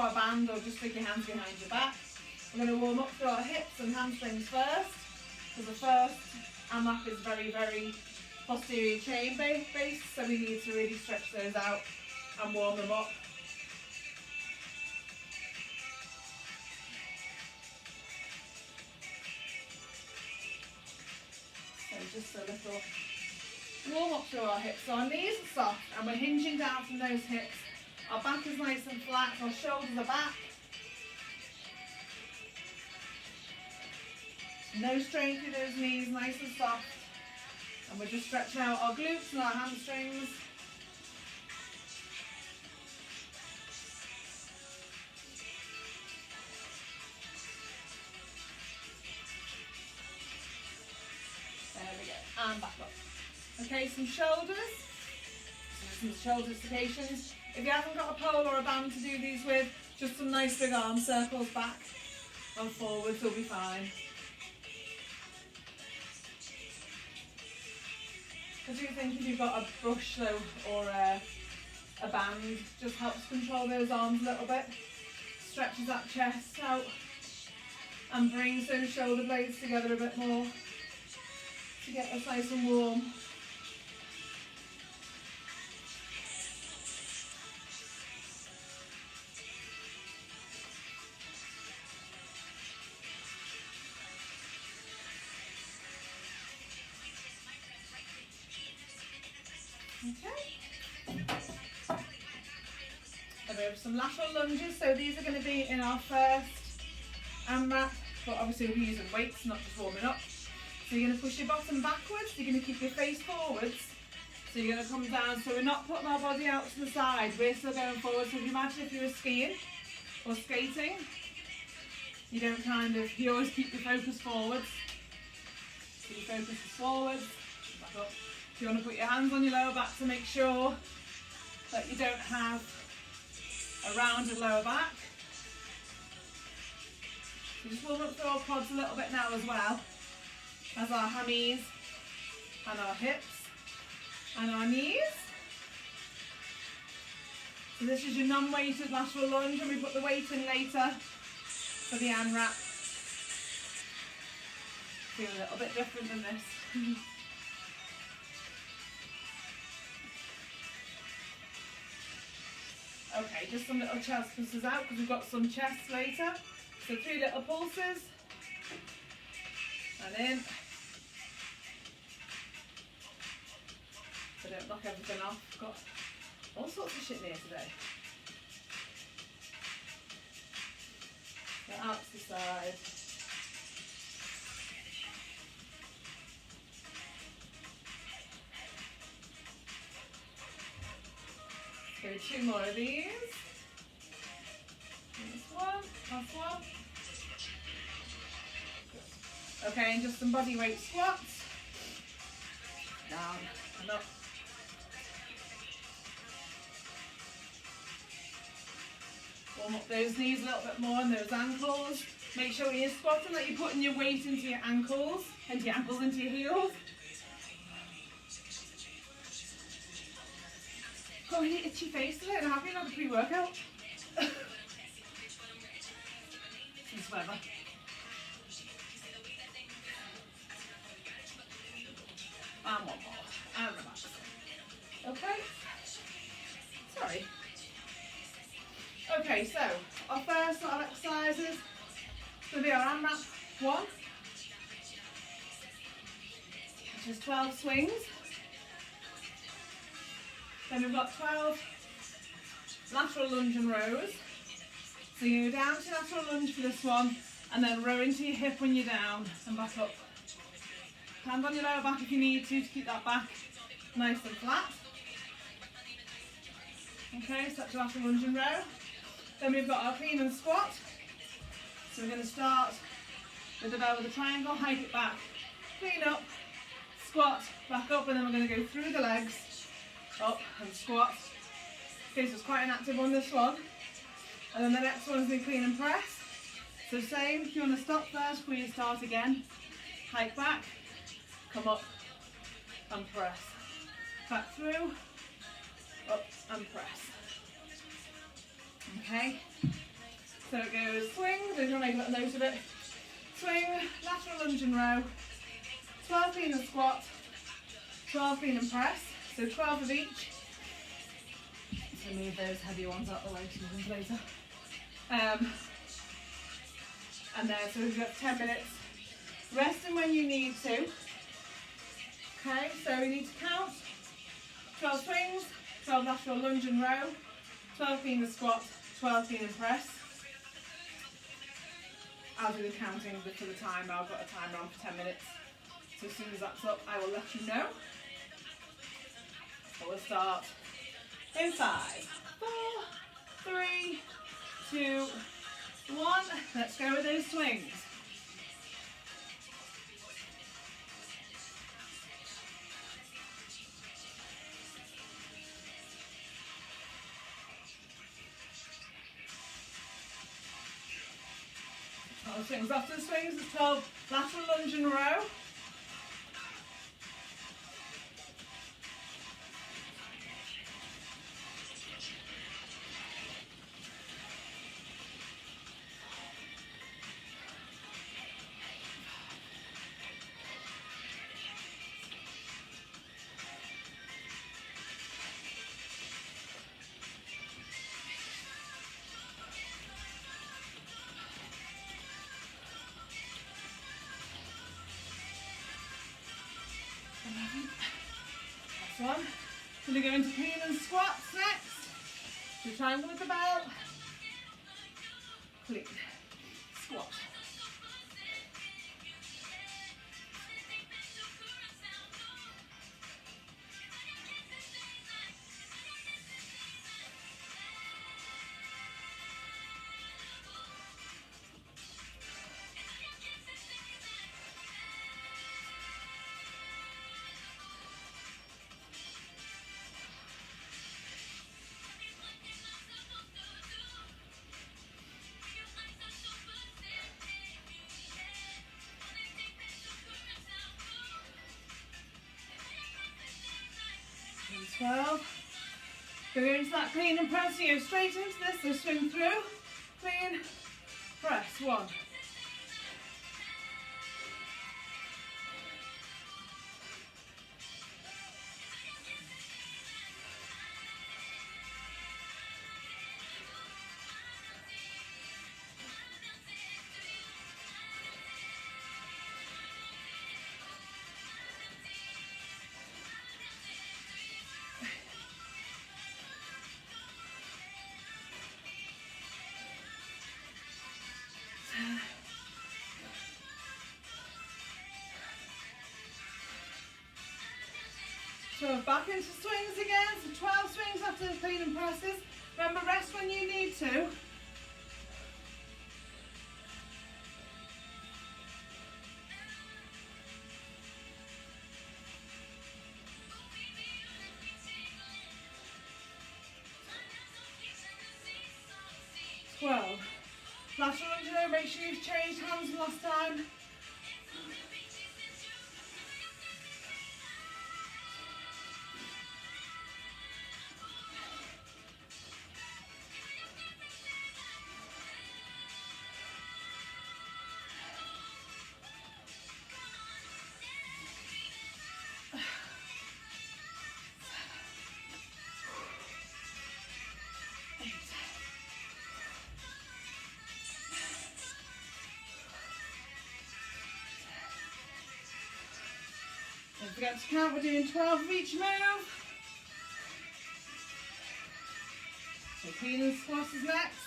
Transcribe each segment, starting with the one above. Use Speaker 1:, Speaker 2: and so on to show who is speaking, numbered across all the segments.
Speaker 1: or a band, or just stick your hands behind your back. We're going to warm up through our hips and hamstrings first, because the first AMRAP is very, very posterior chain based, so we need to really stretch those out and warm them up. So just a little warm up through our hips. So our knees are soft and we're hinging down from those hips. Our back is nice and flat, our shoulders are back. No strain through those knees, nice and soft. And we're just stretching out our glutes and our hamstrings. There we go, and back up. Okay, some shoulders, some shoulder striations. If you haven't got a pole or a band to do these with, just some nice big arm circles back and forwards will be fine. I do think if you've got a brush though, or a band, just helps control those arms a little bit, stretches that chest out and brings those shoulder blades together a bit more to get us nice and warm. Okay. And we have some lateral lunges, so these are going to be in our first AMRAP, but obviously we'll be using weights, not just warming up. So you're going to push your bottom backwards, you're going to keep your face forwards, so you're going to come down, so we're not putting our body out to the side, we're still going forward. So if you imagine if you were skiing or skating, you don't kind of, you always keep your focus forwards, so your focus is forwards, back up. You want to put your hands on your lower back to make sure that you don't have a rounded lower back. So just warm up through our quads a little bit now as well, as our hammies and our hips and our knees. So this is your non-weighted lateral lunge, and we put the weight in later for the AMRAP. Feel a little bit different than this. Okay, just some little chest pulses out because we've got some chests later. So 3 little pulses. And in. So don't knock everything off. Got all sorts of shit here today. So out to the side. So 2 more of these. This one, last one. Okay, and just some bodyweight squats. Down and up. Warm up those knees a little bit more and those ankles. Make sure when you're squatting that you're putting your weight into your ankles, into your heels. Oh, you itchy face today, and have you had a pre-workout? Since whatever. And one more. And relax. Okay. Sorry. Okay, so our first sort of exercises will be our AMRAP 1, which is 12 swings. Then we've got 12 lateral lunge and rows. So you go down to lateral lunge for this one, and then row into your hip when you're down and back up. Hand on your lower back if you need to keep that back nice and flat. Okay, so that's your lateral lunge and row. Then we've got our clean and squat. So we're going to start with the bell with a triangle, hike it back, clean up, squat, back up, and then we're going to go through the legs. Up and squat. Okay, so it's quite an active one, this one. And then the next one is the clean and press. So same, if you want to stop first before you start again. Hike back, come up and press. Back through, up and press. Okay, So it goes swing, don't you want to make a note of it? Swing, lateral lunge and row, 12 clean and squat, 12 clean and press, so 12 of each. So move those heavy ones out the way to use them later. And then, so we've got 10 minutes. Resting when you need to. Okay, so we need to count 12 swings, 12 lateral lunge and row, 12 clean and squat, 12 clean and press. I'll do the counting for the timer. I've got a timer on for 10 minutes. So as soon as that's up, I will let you know. So we'll start in 5, 4, 3, 2, 1. Let's go with those swings. Swings. After the swings, it's 12 lateral lunge and row. That's one. Going to go into clean and squats next. So triangle with the belt. Clean. Squat. And 12. Go into that clean and press. You go straight into this, so swing through. Clean, press. 1. So back into swings again, so 12 swings after the clean and presses. Remember, rest when you need to. Lateral lunge and row, make sure you've changed hands from last time. Don't forget to count, we're doing 12 of each move. So clean and squats is next.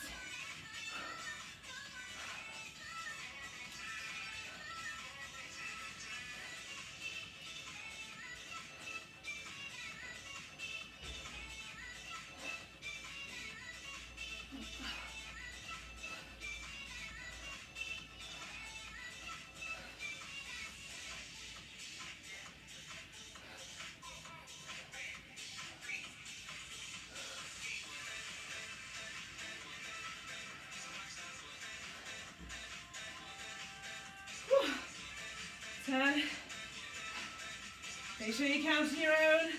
Speaker 1: Make sure you count on your own.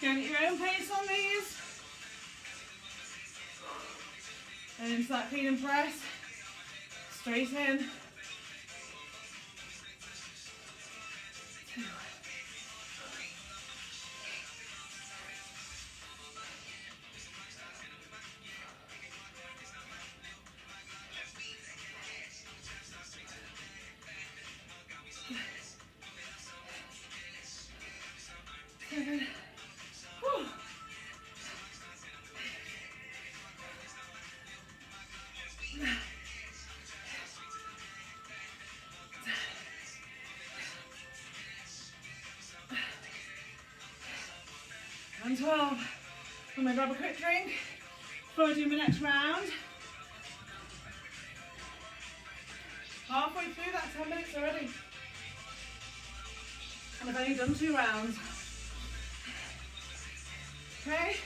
Speaker 1: Go at your own pace on these. And into that clean and press. Straight in. 2. And 12. I'm going to grab a quick drink before I do my next round. Halfway through that 10 minutes already. And I've only done 2 rounds. Okay?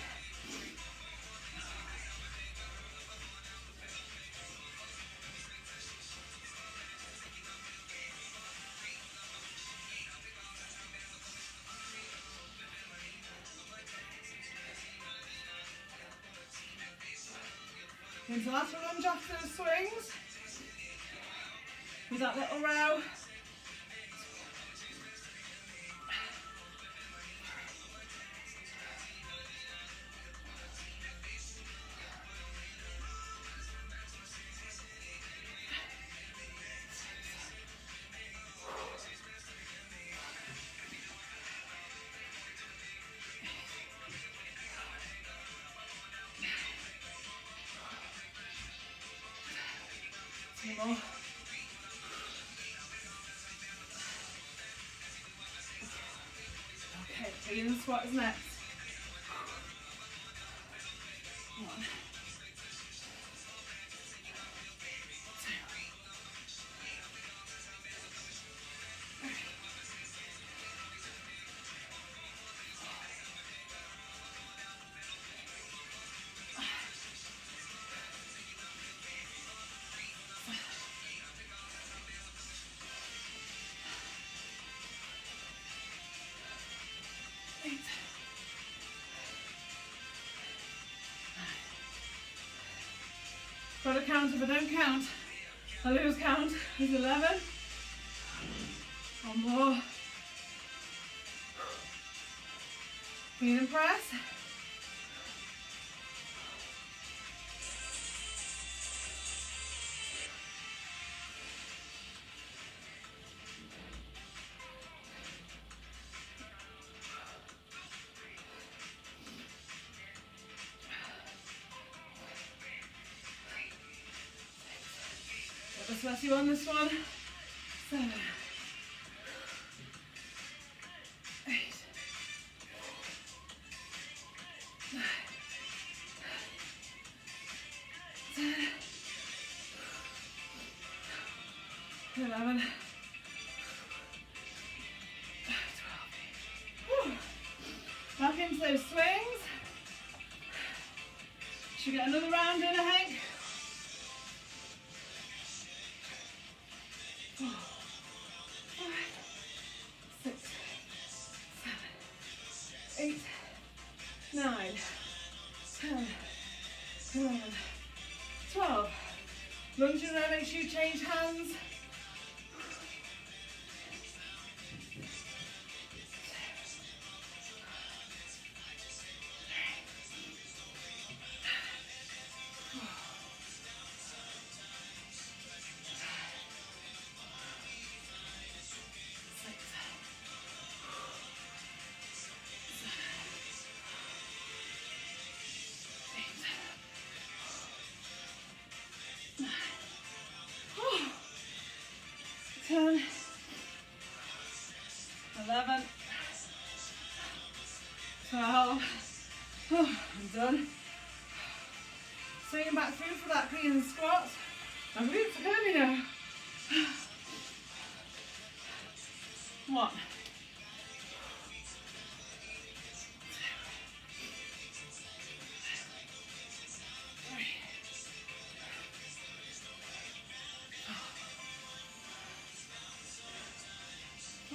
Speaker 1: Into lateral lunge after the swings. With that little row. More. Okay, clean squat is next. 1, 2, 8. Got to count. If I don't count, I lose count. There's 11. 1 more. Clean and press. Sweaty on this one. 7, 8, 9, 10, 11, 12. Whew. Back into those swings. Should get another round in, I think. 4, 5, 6, 7, 8, 9, 10, 11, 12. Lunge around, make sure you change hands. 10, 11, 12. I'm done. Swinging back through for that clean squat. My glutes are killing me now. 1,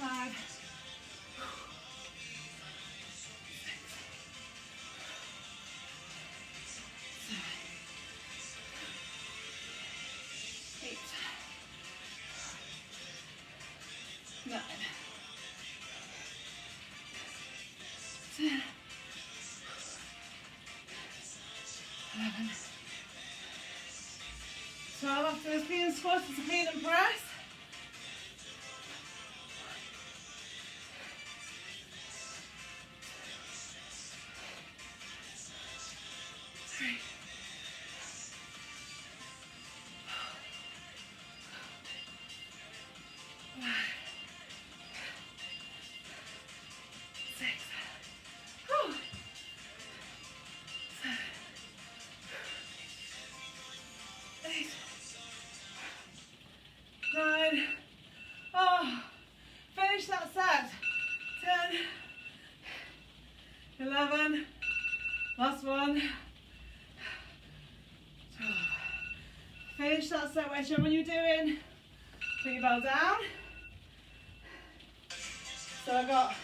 Speaker 1: 5, 6, 7, 8, 10, 11, 12. After those clean and squats, it's a clean and press. 3, 5, 6, 7, 8, 9. Oh, finish that set. 10, 11, last one. 12. Finish that set, whichever you're doing. Put your bell down. So I've got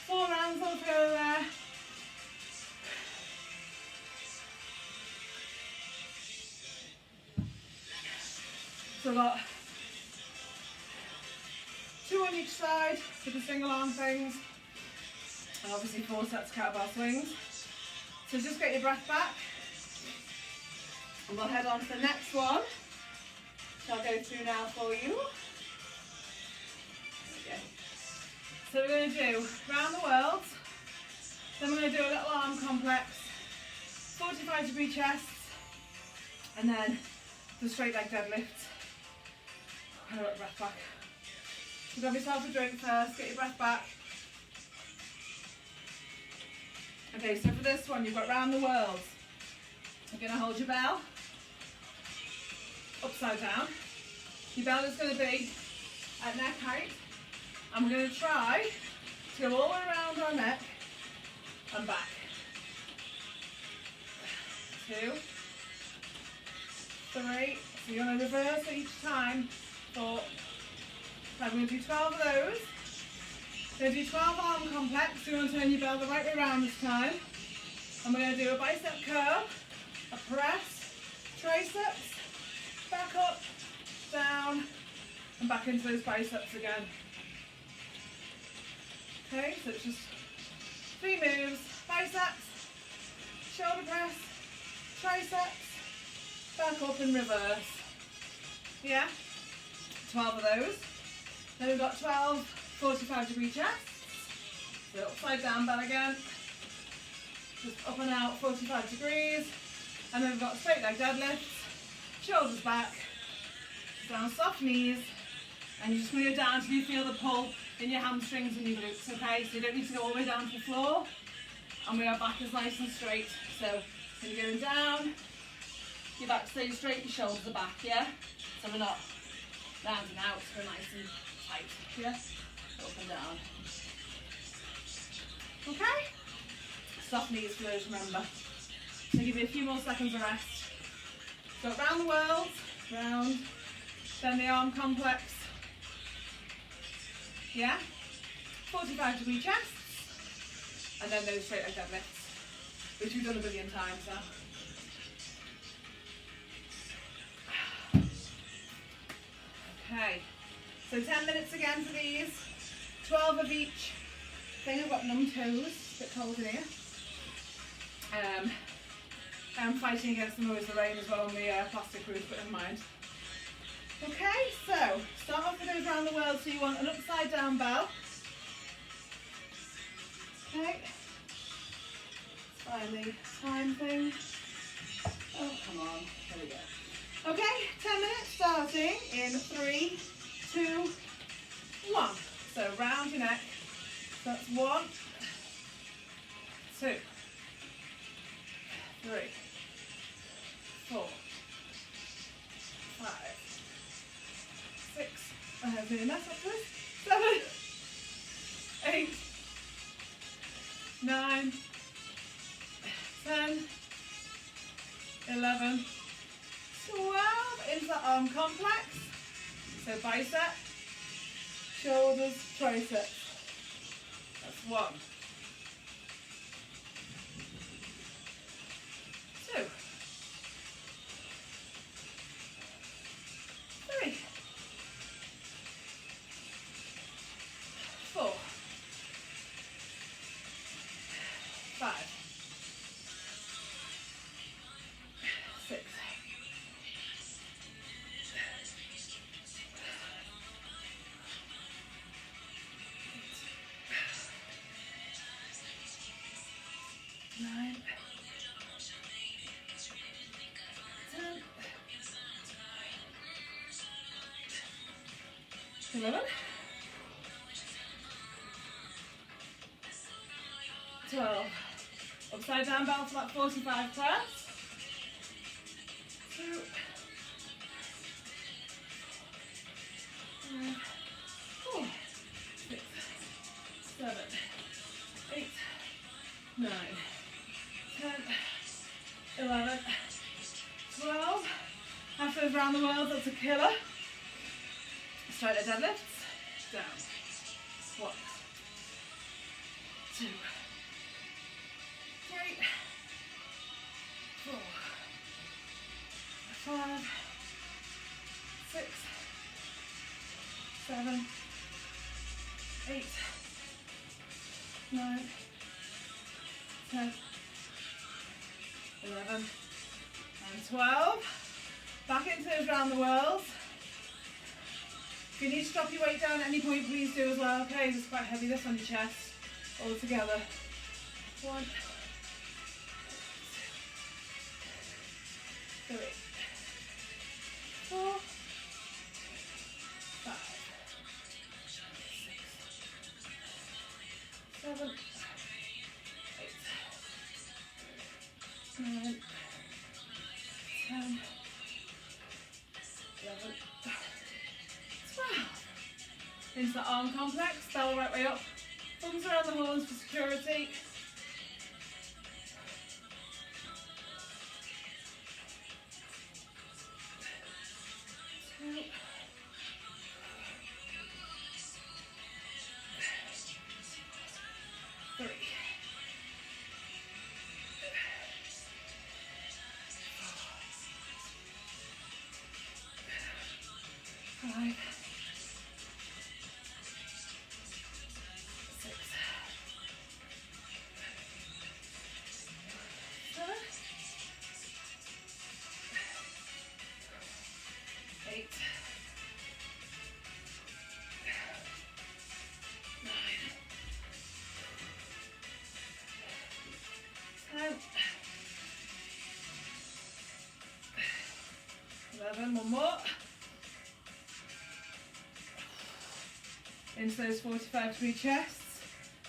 Speaker 1: 4 rounds altogether there. So I've got 2 on each side for the single arm things, and obviously 4 sets of kettlebell swings. So just get your breath back, and we'll head on to the next one, which I'll go through now for you. Okay. So we're going to do round the world, then we're going to do a little arm complex, 45-degree chests, and then the straight leg deadlifts. I'll get breath back. So grab yourself a drink first, get your breath back. Okay, so for this one, you've got round the world. You're going to hold your bell upside down. Your bell is going to be at neck height, and we're going to try to go all the way around our neck and back. 2, 3. So you're going to reverse each time. 4. I'm going to do 12 of those. We're going to do 12 arm complex. So you want to turn your bell the right way around this time. And we're going to do a bicep curl, a press, triceps, back up, down, and back into those biceps again. Okay, so it's just 3 moves: biceps, shoulder press, triceps, back up and reverse. Yeah? 12 of those. Then we've got 12 45-degree chests. So upside down bell again. Just up and out 45 degrees. And then we've got straight leg deadlifts, shoulders back, down soft knees, and you just want to go down until you feel the pull in your hamstrings and your glutes, okay? So you don't need to go all the way down to the floor. And our back is nice and straight. So when you're going down, your back stays straight, your shoulders are back, yeah? So we're not rounding out, so we're nice and tight, yeah? Up and down. Okay? Soft knees for those, remember. So give you a few more seconds of rest. So round the world, round, then the arm complex. Yeah? 45-degree chests, and then those straight leg deadlifts, which we've done a billion times now. Okay, so 10 minutes again for these, 12 of each. I think I've got numb toes, a bit cold in here. I'm fighting against the noise of the rain as well on the plastic roof, but never mind. Okay, so start off with those around the world. So you want an upside down bell. Okay, find the time thing. Oh, come on, there we go. Okay, 10 minutes starting in 3, 2, 1. So round your neck. So that's 1, 2, 3, 4, 5, 6. I have been a mess up this. 7, 8, 9, 10, 11, 12. Into the arm complex. So bicep, shoulders, triceps. That's 1, 2, 3, 4, 11, 12. Upside down bell for that 45 press. 2, 5, 4, 6, 7, 8, 9, 10, 11, 12. After those round the world, that's a killer. Straight leg deadlifts. Down. 1, 2, 3, 4, 5, 6, 7, 8, 9, 10, 11, and 12. Back into those round the world. If you need to drop your weight down at any point, please do as well. Okay, it's quite heavy, this on your chest. All together. 1, 2, 3, 4, 5, 6, 7, 8, 9, 10, 11, 12. Into the arm complex, bell right way up. Thumbs around the horns for security. 2, 3, 5, 6, 7, 8, 9, 10, 11, one more. Into those 45-degree chests.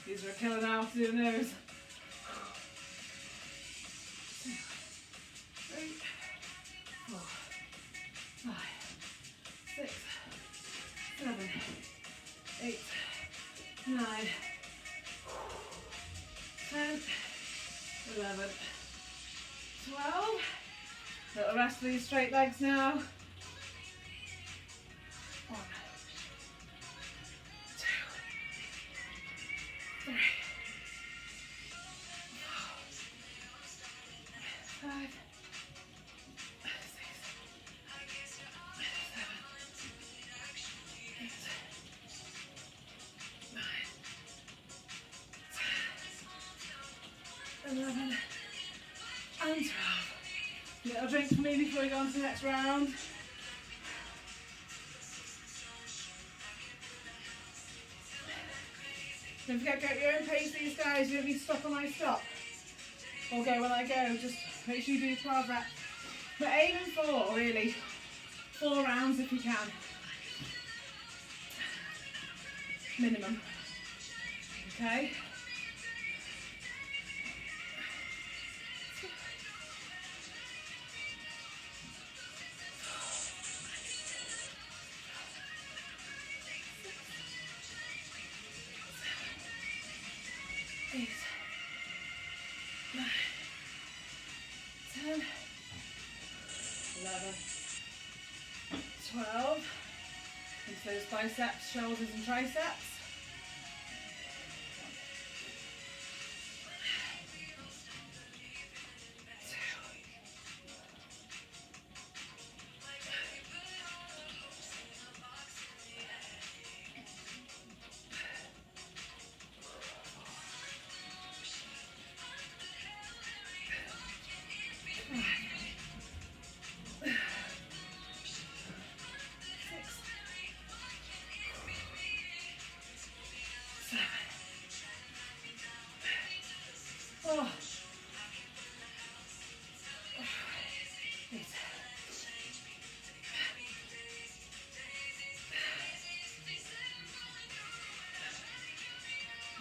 Speaker 1: These are a killer now to do those. 2, 3, 4, 5, 6, 7, 8, 9, 10, 11, 12. Little rest of these straight legs now. 1, 2, 3, 4, 5, 6, 7, 8, 9, 10, 11, and 12. Little drink for me before we go on to the next round. Don't forget, get your own pace, these guys. You don't need to stop when I stop. Or go when I go. Just make sure you do 12 reps. But aiming for, really, 4 rounds if you can. Minimum. Okay? Into those biceps, shoulders and triceps.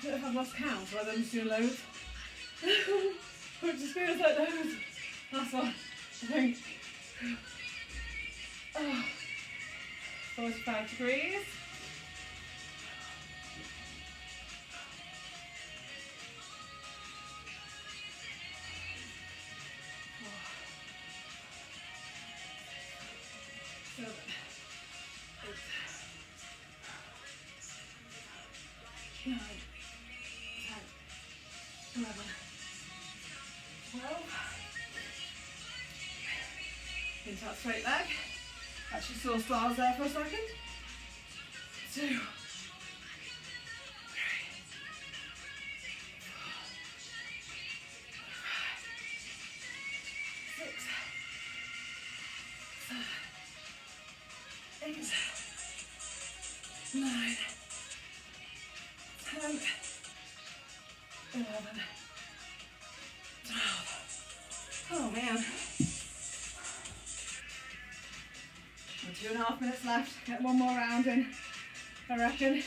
Speaker 1: don't know if I've lost count, whether I'm just doing loads. It just feels like loads. Last one, I think. 45 degrees. Into that straight leg. Actually saw stars there for a second. 2, 3, 4, 5, 6, 7, 8, 9, 10, 11, 12. Oh man. 2.5 minutes left. Get one more round in, I reckon. Okay.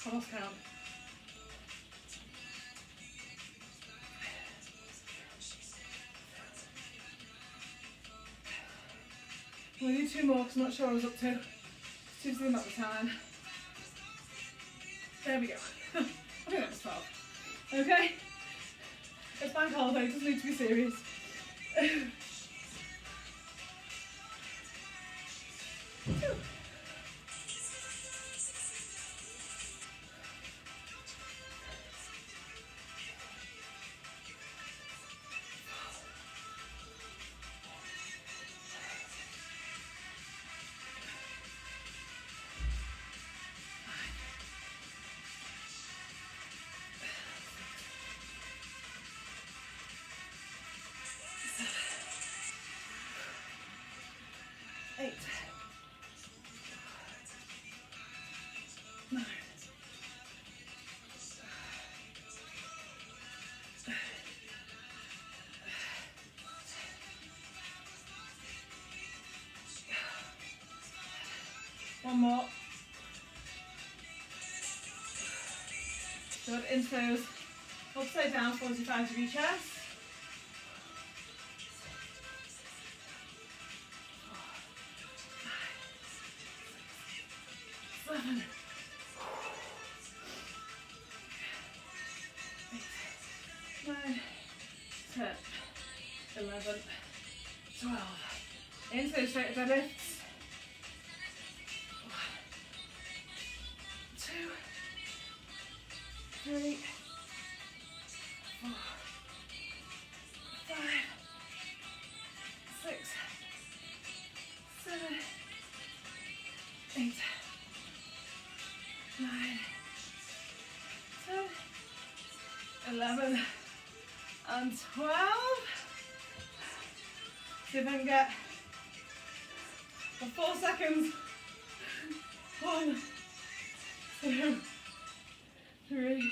Speaker 1: I lost count. We'll do 2 more because I'm not sure what I was up to. It's too soon at the time. There we go. I think that was 12. Okay? It's bank holiday, it doesn't need to be serious. One more. Good, into those upside down 45 degree chest. 4, 5, 6, 7, 8, 9, 10, 11, 12. Into those straight deadlifts. 3, 4, 5, 6, 7, 8, 9, 10, 11, and 12. See if I can get for 4 seconds. 1, 2, 3,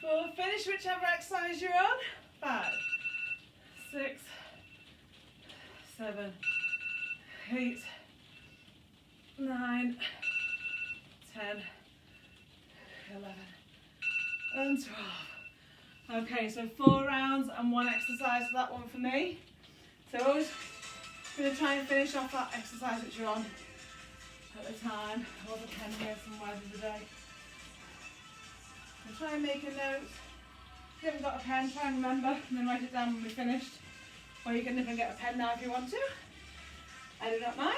Speaker 1: 4. Finish whichever exercise you're on. 5, 6, 7, 8, 9, 10, 11, and 12. Okay, so 4 rounds and 1 exercise for that one for me. So always going to try and finish off that exercise that you're on at the time. I'll have a pen here somewhere the other day. And try and make a note. If you haven't got a pen, try and remember and then write it down when we're finished. Or you can even get a pen now if you want to. I do not mind.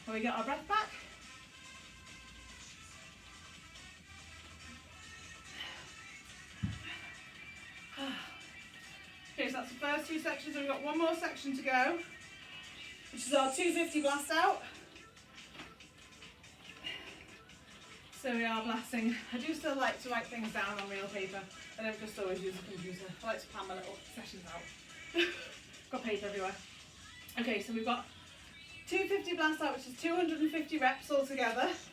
Speaker 1: When we get our breath back. Okay, so that's the first 2 sections, and we've got one more section to go, which is our 250 blast out. So we are blasting. I do still like to write things down on real paper. I don't just always use a computer. I like to plan my little sessions out. Got paper everywhere. Okay, so we've got 250 blast out, which is 250 reps altogether. If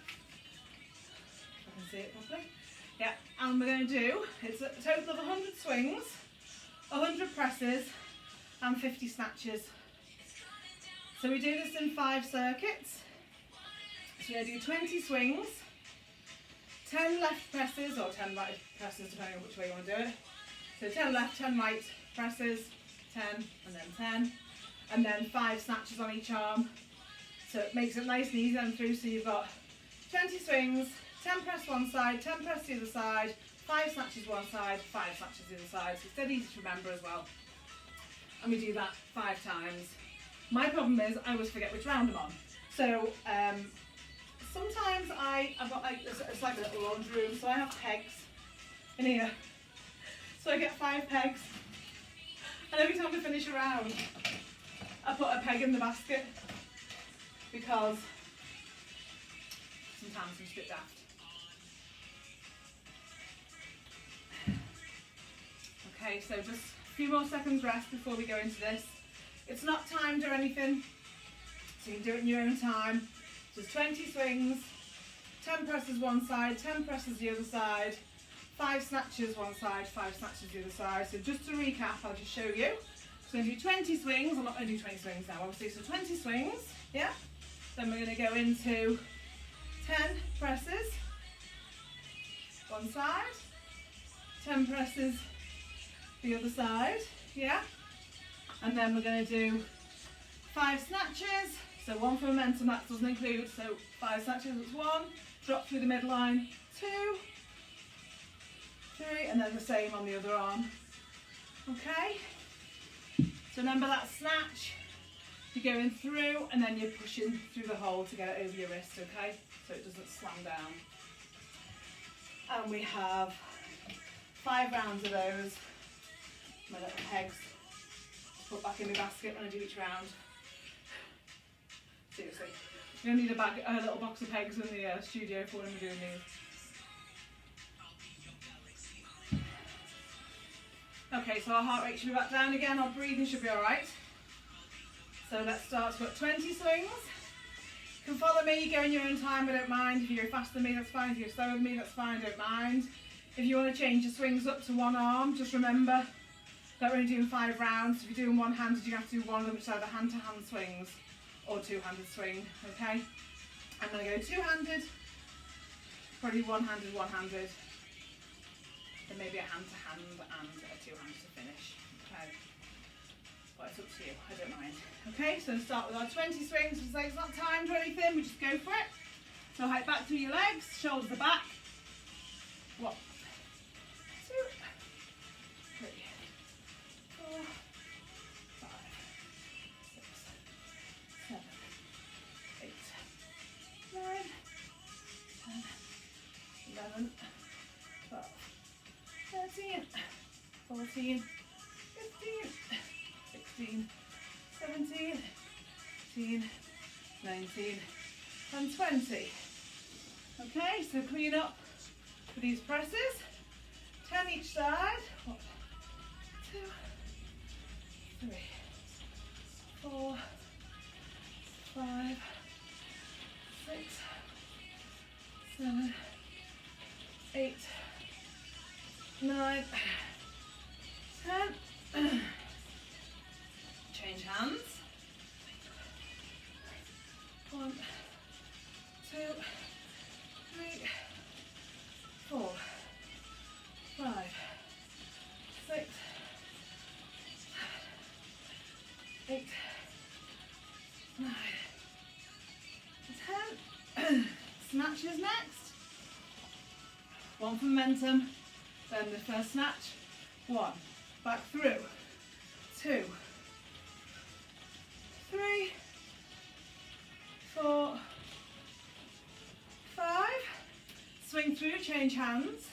Speaker 1: I can see it properly. Yeah, and we're going to do, it's a total of 100 swings, 100 presses, and 50 snatches. So we do this in 5 circuits. So we're going to do 20 swings, 10 left presses, or 10 right presses, depending on which way you want to do it. So 10 left, 10 right presses, 10, and then 10, and then 5 snatches on each arm. So it makes it nice and easy and through. So you've got 20 swings, 10 press one side, 10 press the other side, 5 snatches one side, 5 snatches the other side. So it's dead easy to remember as well. And we do that 5 times. My problem is I always forget which round I'm on. So sometimes I've got like, it's like a little laundry room, so I have pegs in here. So I get 5 pegs, and every time I finish a round, I put a peg in the basket, because sometimes I'm just a bit daft. Okay, so just a few more seconds rest before we go into this. It's not timed or anything, so you can do it in your own time. Just 20 swings, 10 presses one side, 10 presses the other side, 5 snatches one side, 5 snatches the other side. So just to recap, I'll just show you. So I'm going to do 20 swings. I'm not going to do 20 swings now, obviously. So 20 swings, yeah. Then we're going to go into 10 presses one side, 10 presses the other side, yeah. And then we're going to do 5 snatches. So 1 for momentum, that doesn't include. So 5 snatches, it's 1, drop through the midline, 2, 3, and then the same on the other arm. Okay. So remember that snatch, you're going through and then you're pushing through the hole to get it over your wrist, okay? So it doesn't slam down. And we have 5 rounds of those. My little pegs to put back in the basket when I do each round. Seriously. You don't need a little box of pegs in the studio for when we're doing these. Okay, so our heart rate should be back down again, our breathing should be alright. So let's start. We've got 20 swings. You can follow me, go in your own time, I don't mind. If you go faster than me, that's fine. If you're slower than me, that's fine, I don't mind. If you want to change your swings up to one arm, just remember that we're only doing 5 rounds. If you're doing one-handed, you have to do one of them, which is either hand-to-hand swings or two-handed swing, okay? I'm going to go two-handed, probably one-handed, one-handed, then maybe a hand-to-hand and a two-handed to finish, okay? But it's up to you, I don't mind. Okay, so start with our 20 swings. Just like it's not timed or anything, we just go for it. So height back through your legs, shoulders are back. 1, 2, 3, 4, 5, 6, 7, 8, 9, 10, 11, 12, 13, 14, 15, 16, 17, 18, 19, and 20. Okay, so clean up for these presses. 10 each side. 1, 2, 3, 4, 5, 6, 7, 8, 9, 10. Change hands. 1, 2, 3, 4, 5, 6, 8, 9, 10. Snatches next. 1 for momentum. Then the first snatch. 1. Back through. 2, 3, 4, 5. Swing through, change hands.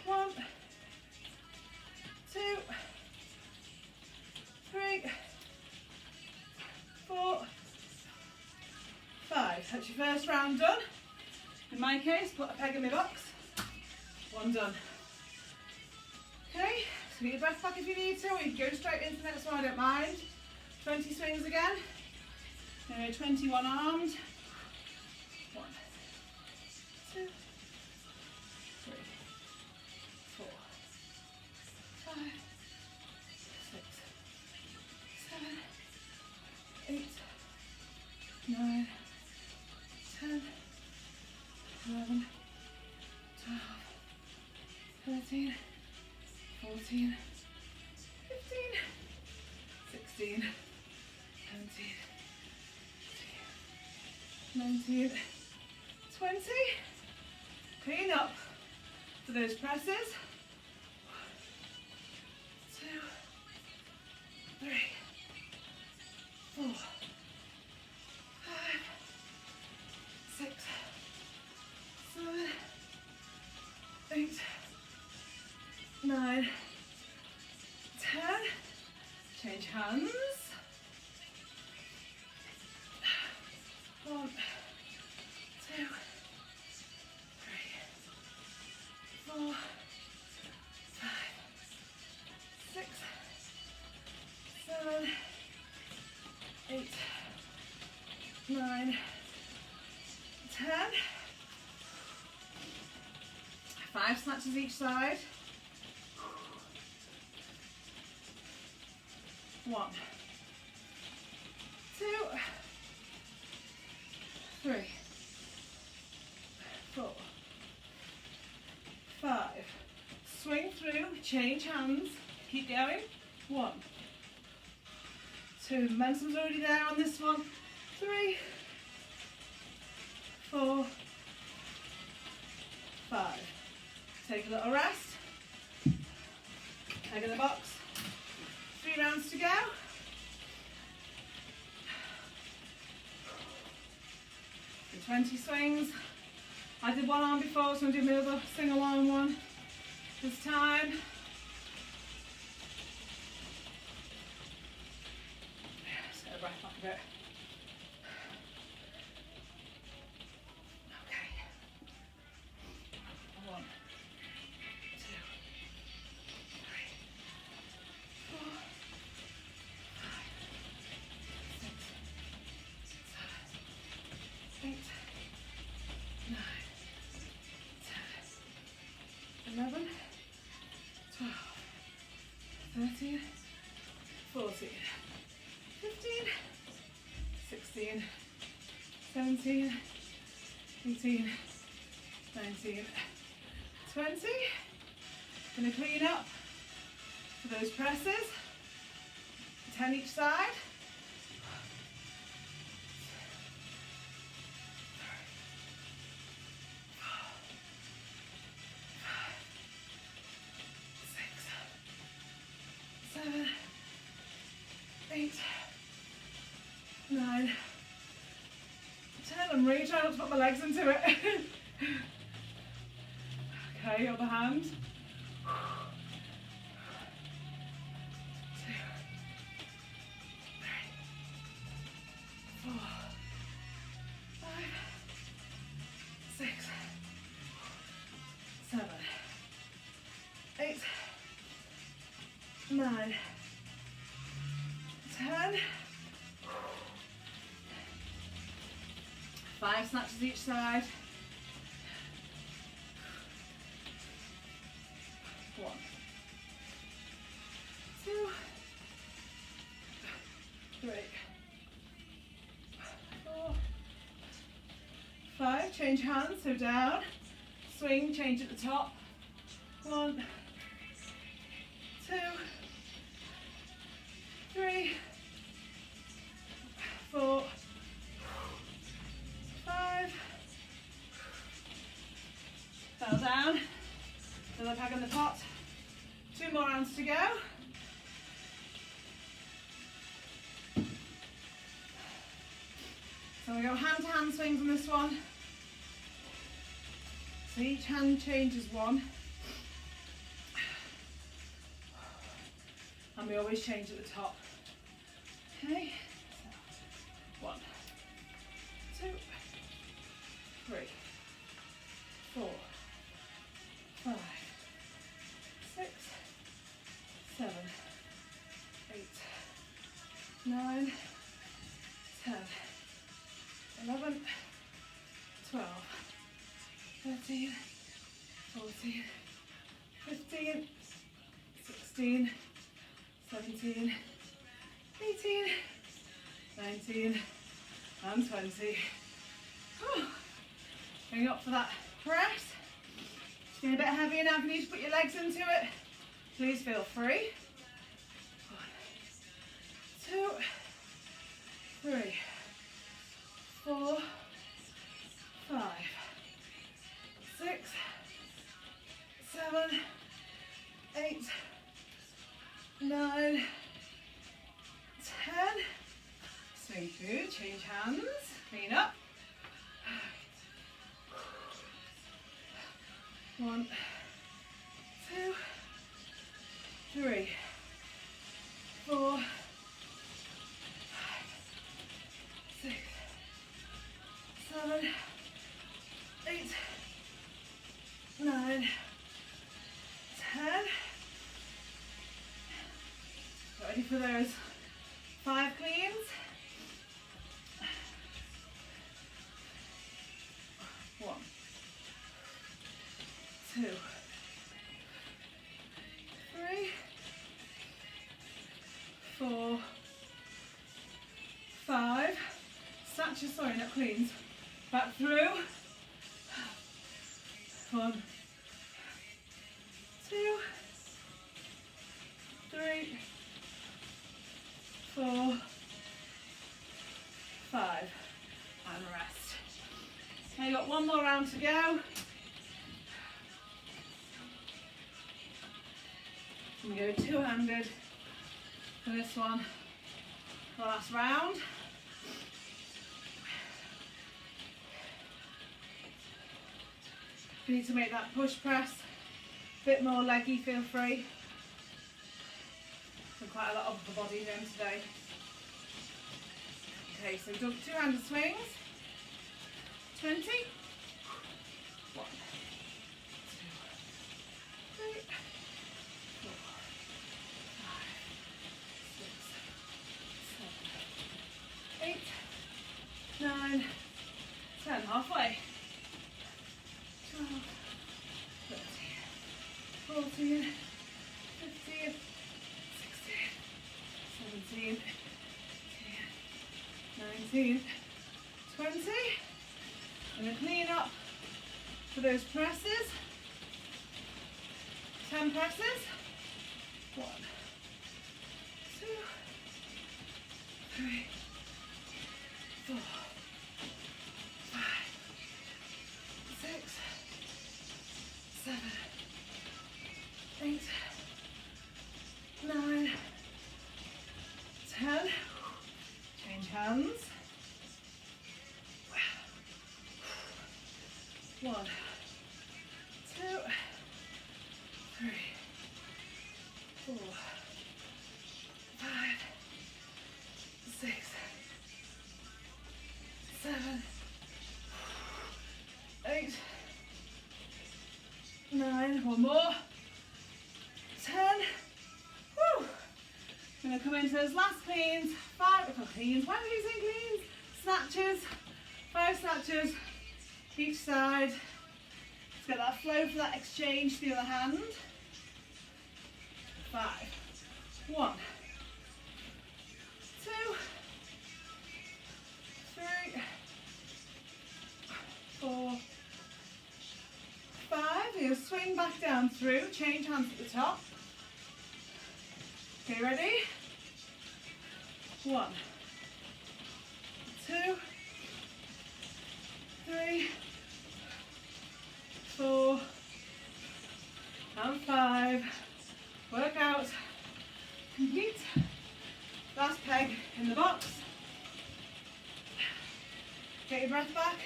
Speaker 1: 1, 2, 3, 4, 5. That's your first round done. In my case, put a peg in my box. 1 done. Okay, so get your breath back if you need to, or you can go straight into the next one, I don't mind. 20 swings again. 21 armed. 1, 2, 3, 13, 14, 15, 16, 17, 19, 20. Clean up for those presses. 2, 3, 4, 5, 6, 7, 8, 9, 10. Change hands. 1, 2, 3, 4, 5, 6, 7, 8, 9, 10. 5 snatches each side. 1, 2, 3, 4, 5. Swing through, change hands, keep going. 1, 2, momentum's already there on this one. 3, 4, 5. Take a little rest. Leg in the box. 3 rounds to go. And 20 swings. I did one arm before, so I'm doing another single arm one this time. Just get the breath back a bit. Okay. 1, 2, 3, 4, 5, 6, 7, 8, 9, 10, 11, 12, 13, 14, 15, 16, 17, 18, 19, 20. Going to clean up for those presses. 10 each side. 7, 8, 9, 10. I'm really trying not to put my legs into it. Okay, other hand. 2, 3, 4, 5, 6, 7, 8, 9, 10. 5 snatches each side. 1, 2, 3, 4, 5. Change hands, so down. Swing, change at the top. 1, 2, 3, 4, 5. Fell down. Another peg in the pot. 2 more rounds to go. So we go hand to hand swings on this one. So each hand changes one. And we always change at the top. Okay. So 1, 2, 3, 4, 5, 6, 7, 8, 9, 10, 11, 12, 13, 14, 15, 16, 17, 18, 19, and 20. Going up for that press. Getting a bit heavier now. If you need to put your legs into it, please feel free. 1, 2, 3, 4, 5, 6, 7, 8, 9, 10. Swing through, change hands, clean up. 1, 2, 3, 4, 5, 6, 7, 8, 9, 10. Ready for those 5 cleans? 1, 2, 3, 4, 5. Snatches, sorry, not cleans. Back through. 1, 2, 3, 4, 5, and rest. Now you've got one more round to go. I'm going to go two-handed for this one, the last round. If you need to make that push press a bit more leggy, feel free. Done quite a lot of the body then today. Okay, so we've done two-handed swings. 20. 1, 2, 3, 4, 5, 6, 7, 8, 9, 10. Halfway. 12, 13, 14, 15, 16, 17, 18, 19, 20. I'm going to clean up for those presses. 10 presses. 1, 2, 3, 4, 5, 6, 7, 8, 9, 10. Change hands. 1, 2, 3, 4, 5, 6, 7, 8, 9. One more. 10. Woo. I'm going to come into those last cleans. 5 cleans. Why did you say cleans? Snatches. 5 snatches each side. Let's get that flow for that exchange to the other hand. 5. 1, 2, 3, 4, 5. You'll swing back down through. Change hands at the top. Okay, ready? 1, 2, 3, 4, and 5. Workout complete. Last peg in the box. Get your breath back.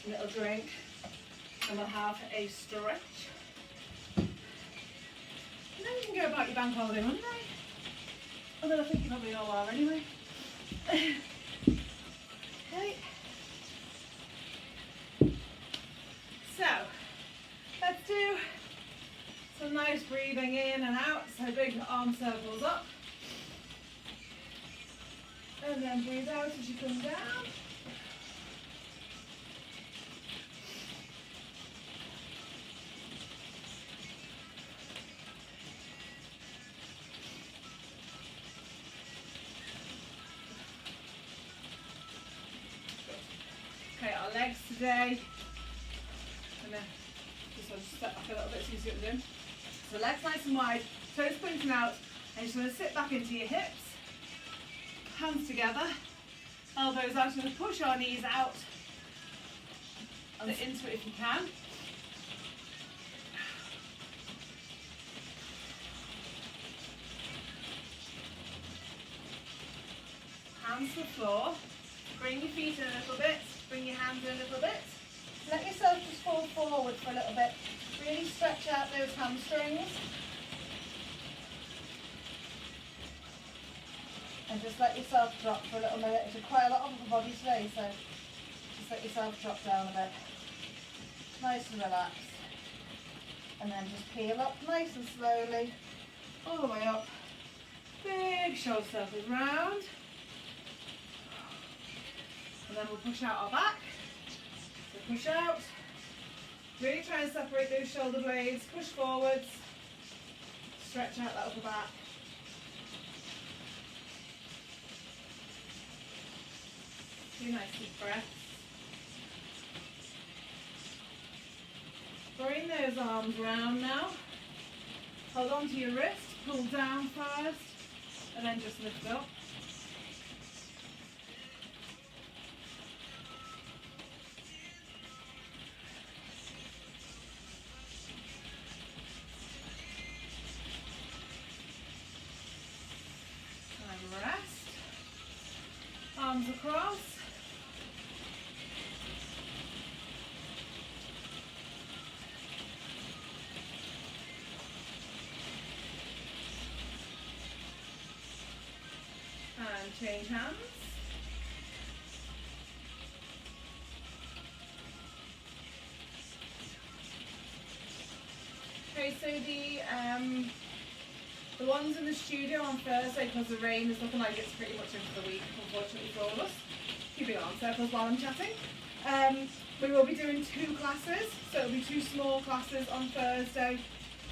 Speaker 1: A little drink, and we'll have a stretch. And then you can go about your bank holiday Monday. Although I think you probably all are anyway. Okay. So, let's do some nice breathing in and out. So big arm circles up. And then breathe out as you come down. Okay, our legs today Just want to step back a little bit so you see what I'm doing. So legs nice and wide, toes pointing out, and just want to sit back into your hips, hands together, elbows out, and push our knees out and into it if you can. Hands to the floor, bring your feet in a little bit, bring your hands in a little bit. Let yourself just fall forward for a little bit. Really stretch out those hamstrings. And just let yourself drop for a little minute. It's quite a lot of the body today, so just let yourself drop down a bit. Nice and relaxed. And then just peel up nice and slowly, all the way up. Big shoulder circles round. And then we'll push out our back. So push out. Really try and separate those shoulder blades. Push forwards. Stretch out that upper back. Two nice deep breaths. Bring those arms round now. Hold on to your wrist. Pull down first. And then just lift up. Arms across. And change hands. Okay, so the ones in the studio on Thursday, because the rain is looking like it's pretty much into the week, unfortunately for all of us. Keeping on circles while I'm chatting. We will be doing 2 classes, so it'll be 2 small classes on Thursday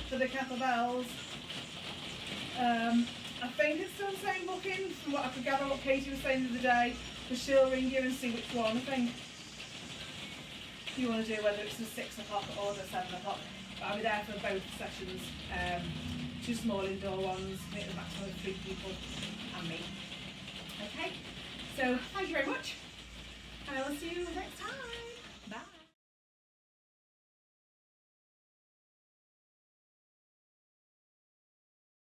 Speaker 1: for the kettlebells. I think it's still the same booking from what I could gather what Katie was saying the other day, but she'll ring you and see which one I think you want to do, whether it's the 6 o'clock or the 7 o'clock. But I'll be there for both sessions. 2 small indoor ones, make the maximum of 3 people and me. Okay, so thank you very much, and I will see you next time.